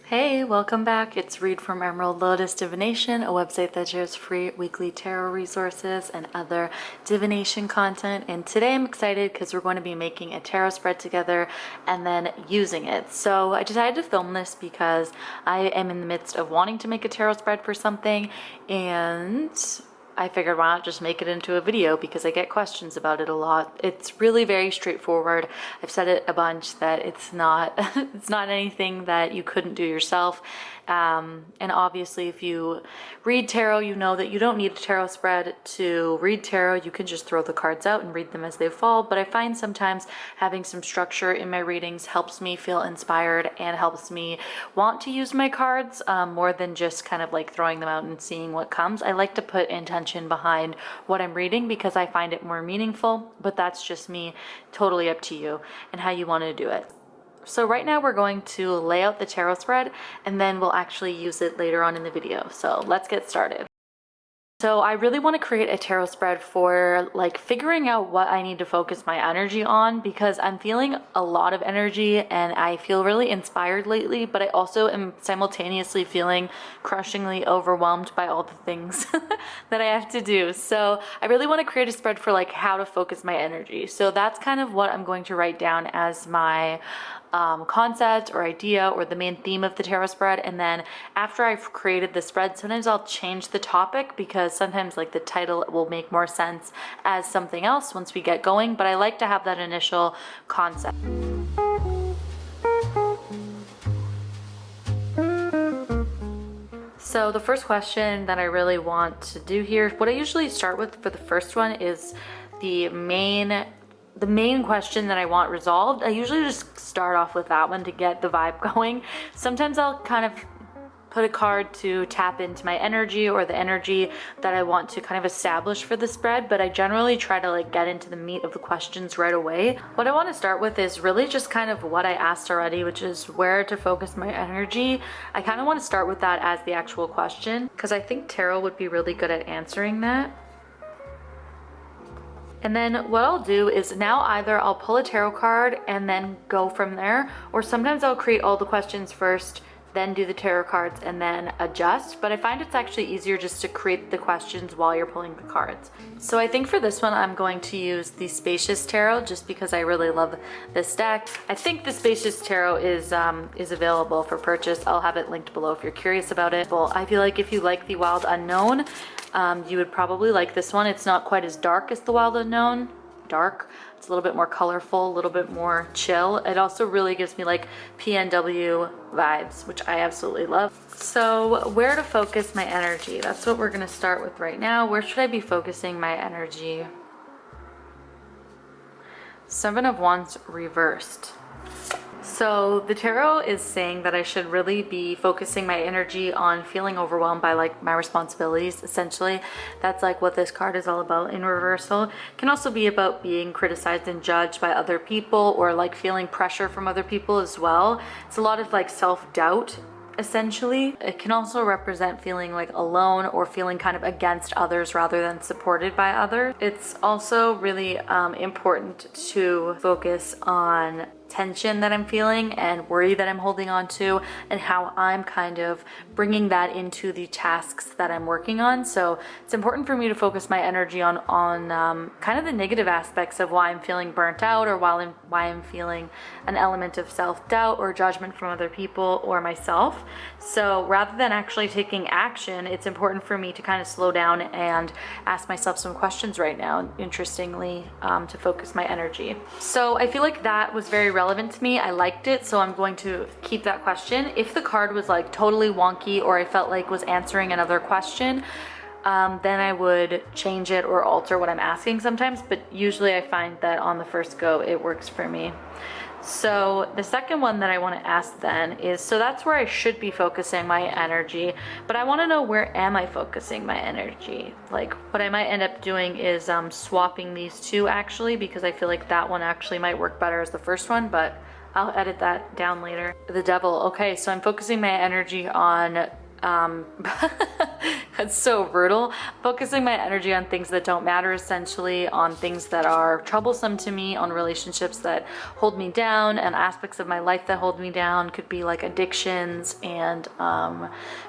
Hey, welcome back. It's Reed from Emerald Lotus Divination, a website that shares free weekly tarot resources and other divination content. And today I'm excited because we're going to be making a tarot spread together and then using it. So I decided to film this because I am in the midst of wanting to make a tarot spread for something, and I figured why not just make it into a video because I get questions about it a lot. It's really very straightforward. I've said it a bunch that it's not it's not anything that you couldn't do yourself. And obviously if you read tarot, you know that you don't need a tarot spread to read tarot. You can just throw the cards out and read them as they fall. But I find sometimes having some structure in my readings helps me feel inspired and helps me want to use my cards more than just kind of like throwing them out and seeing what comes. I like to put intention behind what I'm reading because I find it more meaningful, but that's just me. Totally up to you and how you want to do it. So right now we're going to lay out the tarot spread and then we'll actually use it later on in the video. So let's get started. So I really want to create a tarot spread for like figuring out what I need to focus my energy on, because I'm feeling a lot of energy and I feel really inspired lately, but I also am simultaneously feeling crushingly overwhelmed by all the things that I have to do. So I really want to create a spread for like how to focus my energy. So that's kind of what I'm going to write down as my concept or idea or the main theme of the tarot spread. And then after I've created the spread, sometimes I'll change the topic because sometimes like the title will make more sense as something else once we get going, but I like to have that initial concept. So the first question that I really want to do here, what I usually start with for the first one is the main question that I want resolved. I usually just start off with that one to get the vibe going. Sometimes I'll kind of put a card to tap into my energy or the energy that I want to kind of establish for the spread, but I generally try to like get into the meat of the questions right away. What I want to start with is really just kind of what I asked already, which is where to focus my energy. I kind of want to start with that as the actual question because I think tarot would be really good at answering that. And then what I'll do is now either I'll pull a tarot card and then go from there, or sometimes I'll create all the questions first, then do the tarot cards and then adjust. But I find it's actually easier just to create the questions while you're pulling the cards. So I think for this one, I'm going to use the Spacious Tarot just because I really love this deck. I think the Spacious Tarot is available for purchase. I'll have it linked below if you're curious about it. Well, I feel like if you like the Wild Unknown, you would probably like this one. It's not quite as dark as the Wild Unknown. Dark. It's a little bit more colorful, a little bit more chill. It also really gives me like PNW vibes, which I absolutely love. So where to focus my energy? That's what we're going to start with right now. Where should I be focusing my energy? Seven of Wands reversed. So the tarot is saying that I should really be focusing my energy on feeling overwhelmed by like my responsibilities. Essentially, that's like what this card is all about in reversal. It can also be about being criticized and judged by other people, or like feeling pressure from other people as well. It's a lot of like self-doubt. Essentially, it can also represent feeling like alone or feeling kind of against others rather than supported by others. It's also really important to focus on tension that I'm feeling and worry that I'm holding on to, and how I'm kind of bringing that into the tasks that I'm working on. So it's important for me to focus my energy on kind of the negative aspects of why I'm feeling burnt out, or why I'm feeling an element of self-doubt or judgment from other people or myself. So rather than actually taking action, it's important for me to kind of slow down and ask myself some questions right now, interestingly, to focus my energy. So I feel like that was very relevant to me. I liked it, so I'm going to keep that question. If the card was like totally wonky, or I felt like was answering another question, then I would change it or alter what I'm asking sometimes, but usually I find that on the first go it works for me. So the second one that I want to ask then is, so that's where I should be focusing my energy, but I want to know, where am I focusing my energy? Like, what I might end up doing is swapping these two, actually, because I feel like that one actually might work better as the first one, but I'll edit that down later. The devil. Okay, so I'm focusing my energy on that's so brutal. Focusing my energy on things that don't matter, essentially, on things that are troublesome to me, on relationships that hold me down, and aspects of my life that hold me down. Could be like addictions and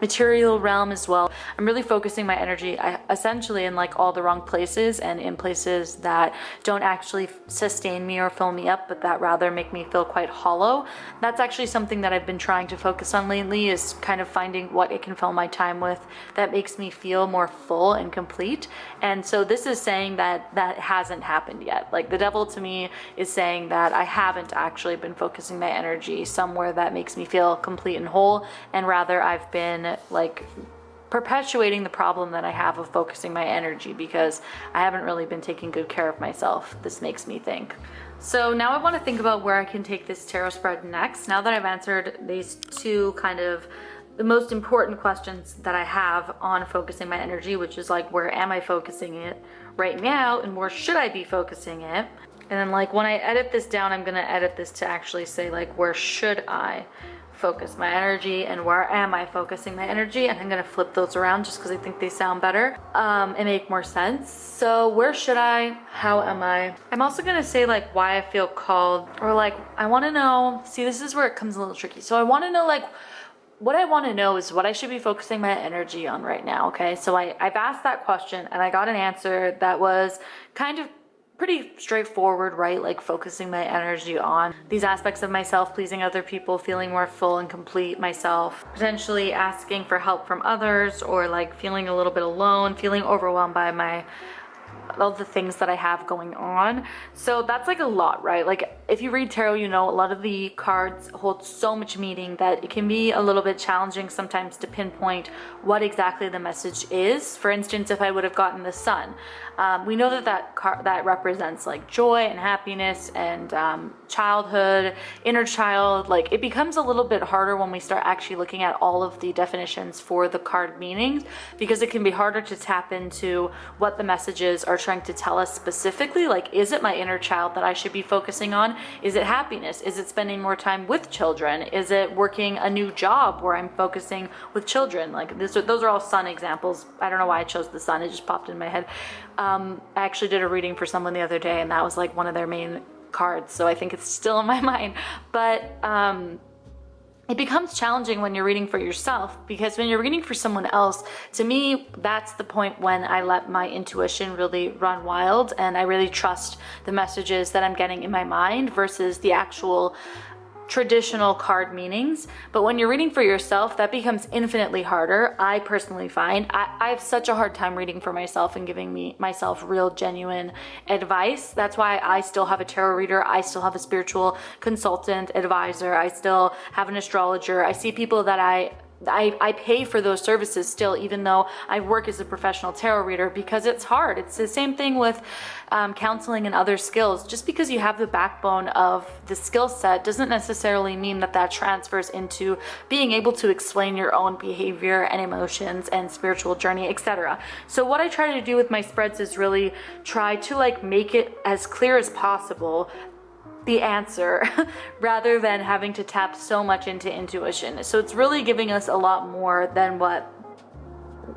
material realm as well. I'm really focusing my energy essentially in like all the wrong places, and in places that don't actually sustain me or fill me up, but that rather make me feel quite hollow. That's actually something that I've been trying to focus on lately, is kind of finding what it can fill my time with that makes me feel more full and complete. And so this is saying that that hasn't happened yet. Like, the devil to me is saying that I haven't actually been focusing my energy somewhere that makes me feel complete and whole, and rather I've been like perpetuating the problem that I have of focusing my energy because I haven't really been taking good care of myself, this makes me think. So now I want to think about where I can take this tarot spread next. Now that I've answered these two kind of the most important questions that I have on focusing my energy, which is like, where am I focusing it right now, and where should I be focusing it? And then like when I edit this down, I'm gonna edit this to actually say like, where should I focus my energy and where am I focusing my energy? And I'm gonna flip those around just because I think they sound better and make more sense. So where should I? How am I? I'm also gonna say like why I feel called, or like I wanna know, see, this is where it comes a little tricky. So I wanna know like, what I want to know is what I should be focusing my energy on right now, okay? So I've asked that question and I got an answer that was kind of pretty straightforward, right? Like focusing my energy on these aspects of myself, pleasing other people, feeling more full and complete myself, potentially asking for help from others, or like feeling a little bit alone, feeling overwhelmed by all the things that I have going on. So that's like a lot, right? Like if you read tarot, you know, a lot of the cards hold so much meaning that it can be a little bit challenging sometimes to pinpoint what exactly the message is. For instance, if I would have gotten the Sun, we know that represents like joy and happiness and childhood, inner child. Like it becomes a little bit harder when we start actually looking at all of the definitions for the card meanings, because it can be harder to tap into what the messages are trying to tell us specifically. Like, is it my inner child that I should be focusing on? Is it happiness? Is it spending more time with children? Is it working a new job where I'm focusing with children? Like those are all Sun examples. I don't know why I chose the Sun, it just popped in my head. I actually did a reading for someone the other day and that was like one of their main cards, so I think it's still in my mind. But it becomes challenging when you're reading for yourself, because when you're reading for someone else, to me, that's the point when I let my intuition really run wild and I really trust the messages that I'm getting in my mind versus the actual traditional card meanings. But when you're reading for yourself, that becomes infinitely harder. I personally find I have such a hard time reading for myself and giving myself real genuine advice. That's why I still have a tarot reader, I still have a spiritual consultant, advisor, I still have an astrologer. I see people that I pay for those services still, even though I work as a professional tarot reader, because it's hard. It's the same thing with counseling and other skills. Just because you have the backbone of the skill set doesn't necessarily mean that transfers into being able to explain your own behavior and emotions and spiritual journey, etc. So what I try to do with my spreads is really try to like make it as clear as possible, the answer, rather than having to tap so much into intuition. So it's really giving us a lot more than what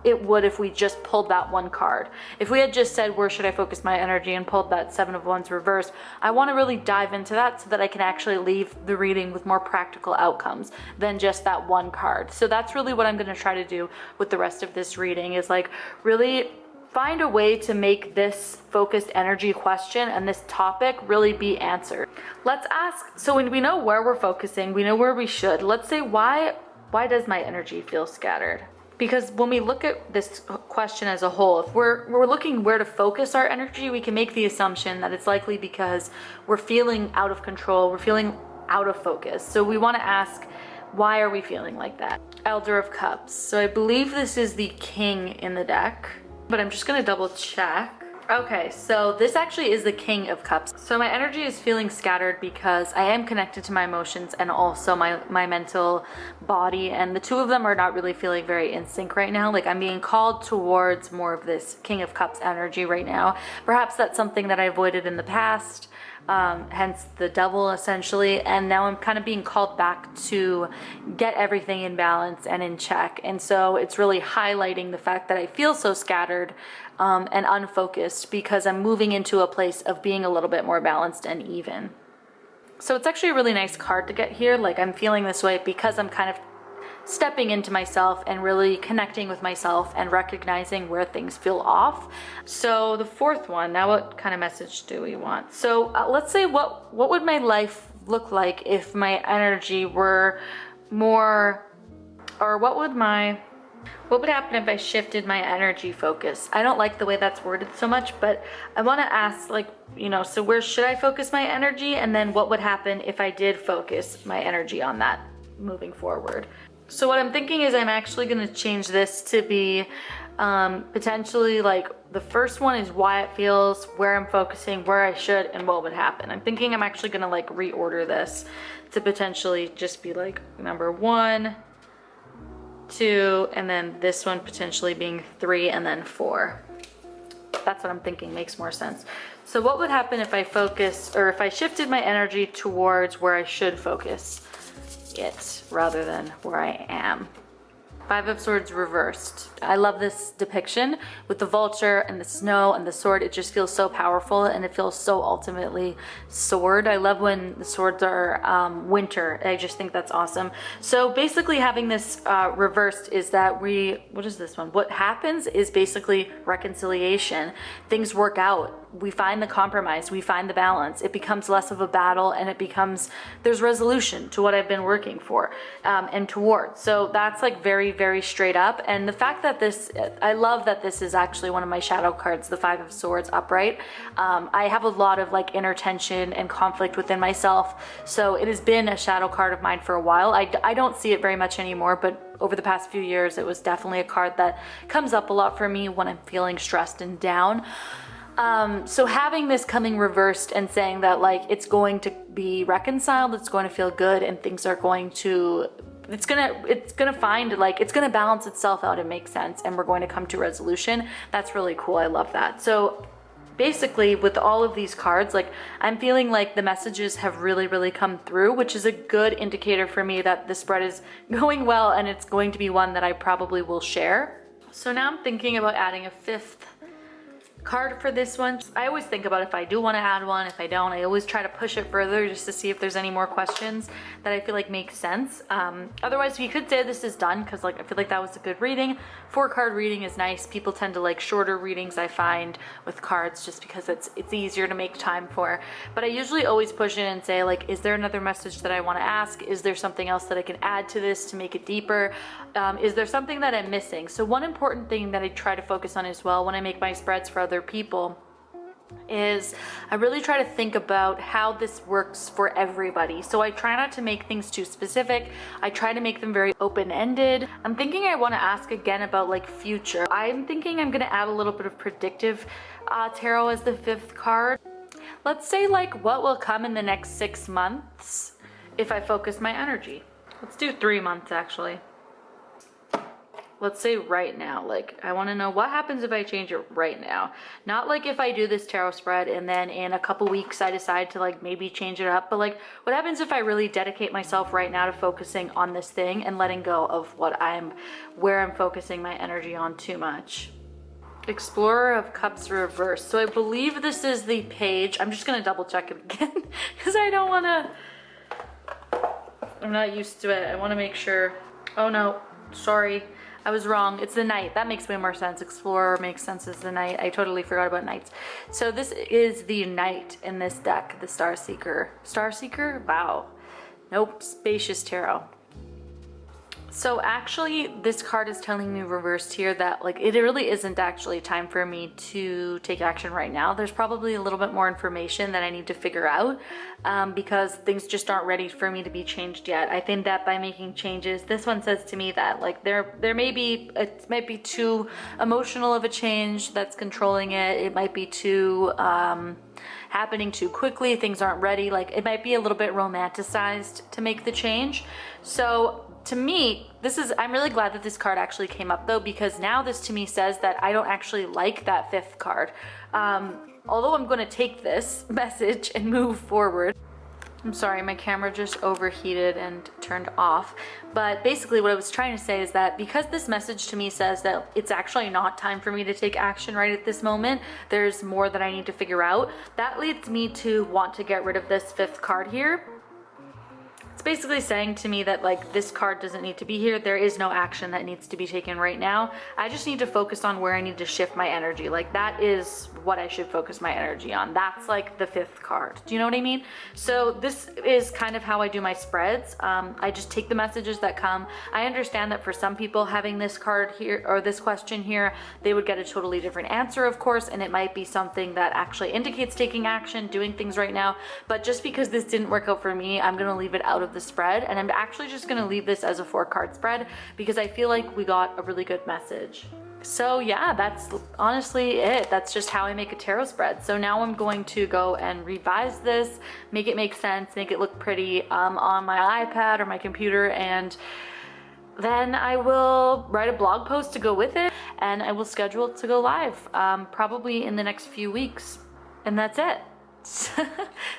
it would if we just pulled that one card. If we had just said, where should I focus my energy, and pulled that Seven of Wands reversed, I want to really dive into that so that I can actually leave the reading with more practical outcomes than just that one card. So that's really what I'm going to try to do with the rest of this reading, is like really find a way to make this focused energy question and this topic really be answered. Let's ask, so when we know where we're focusing, we know where we should, let's say, why does my energy feel scattered? Because when we look at this question as a whole, if we're looking where to focus our energy, we can make the assumption that it's likely because we're feeling out of control, we're feeling out of focus. So we want to ask, why are we feeling like that? Elder of Cups. So I believe this is the King in the deck, but I'm just going to double check. Okay, so this actually is the King of Cups. So my energy is feeling scattered because I am connected to my emotions and also my mental body, and the two of them are not really feeling very in sync right now. Like, I'm being called towards more of this King of Cups energy right now. Perhaps that's something that I avoided in the past, hence the Devil essentially, and now I'm kind of being called back to get everything in balance and in check. And so it's really highlighting the fact that I feel so scattered and unfocused because I'm moving into a place of being a little bit more balanced and even. So it's actually a really nice card to get here. Like, I'm feeling this way because I'm kind of stepping into myself and really connecting with myself and recognizing where things feel off. So the fourth one, now what kind of message do we want? So let's say, what would my life look like if my energy were more, or what would happen if I shifted my energy focus? I don't like the way that's worded so much, but I want to ask, like, so where should I focus my energy? And then what would happen if I did focus my energy on that moving forward? So what I'm thinking is I'm actually going to change this to be potentially like, the first one is why it feels, where I'm focusing, where I should, and what would happen. I'm thinking I'm actually going to like reorder this to potentially just be like number 1, 2, and then this one potentially being 3, and then 4. That's what I'm thinking makes more sense. So what would happen if I focused, or if I shifted my energy towards where I should focus it rather than where I am? Five of Swords reversed. I love this depiction with the vulture and the snow and the sword. It just feels so powerful, and it feels so ultimately sword. I love when the swords are winter. I just think that's awesome. So basically having this reversed is that what is this one? What happens is basically reconciliation. Things work out. We find the compromise, we find the balance. It becomes less of a battle, and there's resolution to what I've been working for and towards. So that's like very, very straight up. And the fact that I love that this is actually one of my shadow cards, the Five of Swords upright. I have a lot of like inner tension and conflict within myself. So it has been a shadow card of mine for a while. I don't see it very much anymore, but over the past few years, it was definitely a card that comes up a lot for me when I'm feeling stressed and down. So having this coming reversed and saying that like it's going to be reconciled, it's going to feel good, and things are going to, it's gonna find, like, it's gonna balance itself out and make sense, and we're going to come to resolution. That's really cool. I love that. So basically with all of these cards, like, I'm feeling like the messages have really, really come through, which is a good indicator for me that the spread is going well, and it's going to be one that I probably will share. So now I'm thinking about adding a 5th card for this one. I always think about if I do want to add one. If I don't, I always try to push it further just to see if there's any more questions that I feel like make sense. Otherwise, we could say this is done, because like I feel like that was a good reading. 4-card reading is nice. People tend to like shorter readings, I find, with cards, just because it's easier to make time for. But I usually always push it and say, like, is there another message that I want to ask? Is there something else that I can add to this to make it deeper? Is there something that I'm missing? So one important thing that I try to focus on as well when I make my spreads for other people is I really try to think about how this works for everybody. So I try not to make things too specific. I try to make them very open-ended. I'm thinking I want to ask again about like future. I'm thinking I'm going to add a little bit of predictive tarot as the 5th card. Let's say like what will come in the next 6 months if I focus my energy. Let's do 3 months actually. let's say right now, like I want to know what happens if I change it right now. Not like if I do this tarot spread and then in a couple weeks I decide to like maybe change it up, but like what happens if I really dedicate myself right now to focusing on this thing and letting go of where I'm focusing my energy on too much. Explorer of Cups reversed. So I believe this is the page. I'm just gonna double check it again because I don't wanna, I'm not used to it. I wanna make sure. Oh no, sorry. I was wrong. It's the Knight. That makes way more sense. Explorer makes sense as the Knight. I totally forgot about Knights. So this is the Knight in this deck, the Star Seeker. Star Seeker? Wow. Nope. Spacious Tarot. So actually this card is telling me reversed here that like it really isn't actually time for me to take action right now. There's probably a little bit more information that I need to figure out because things just aren't ready for me to be changed yet. I think that by making changes, this one says to me that like there may be, it might be too emotional of a change that's controlling it. It might be too happening too quickly. Things aren't ready. Like it might be a little bit romanticized to make the change. So to me, I'm really glad that this card actually came up though, because now this to me says that I don't actually like that 5th card. Although I'm going to take this message and move forward. I'm sorry, my camera just overheated and turned off. But basically what I was trying to say is that because this message to me says that it's actually not time for me to take action right at this moment, there's more that I need to figure out. That leads me to want to get rid of this 5th card here. It's basically saying to me that like this card doesn't need to be here. There is no action that needs to be taken right now. I just need to focus on where I need to shift my energy. Like that is what I should focus my energy on. That's like the 5th card. Do you know what I mean? So this is kind of how I do my spreads. I just take the messages that come. I understand that for some people having this card here or this question here, they would get a totally different answer, of course, and it might be something that actually indicates taking action, doing things right now. But just because this didn't work out for me, I'm gonna leave it out of the spread, and I'm actually just gonna leave this as a 4-card spread because I feel like we got a really good message. So yeah, that's honestly it. That's just how I make a tarot spread. So now I'm going to go and revise this, make it make sense, make it look pretty on my iPad or my computer, and then I will write a blog post to go with it, and I will schedule it to go live probably in the next few weeks, and that's it.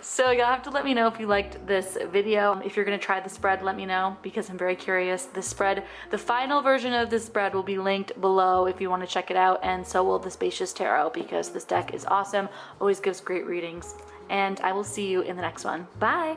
So you'll have to let me know if you liked this video. If you're gonna try the spread, let me know because I'm very curious. The spread, the final version of this spread will be linked below if you want to check it out, and so will the Spacious Tarot because this deck is awesome, always gives great readings, and I will see you in the next one. Bye!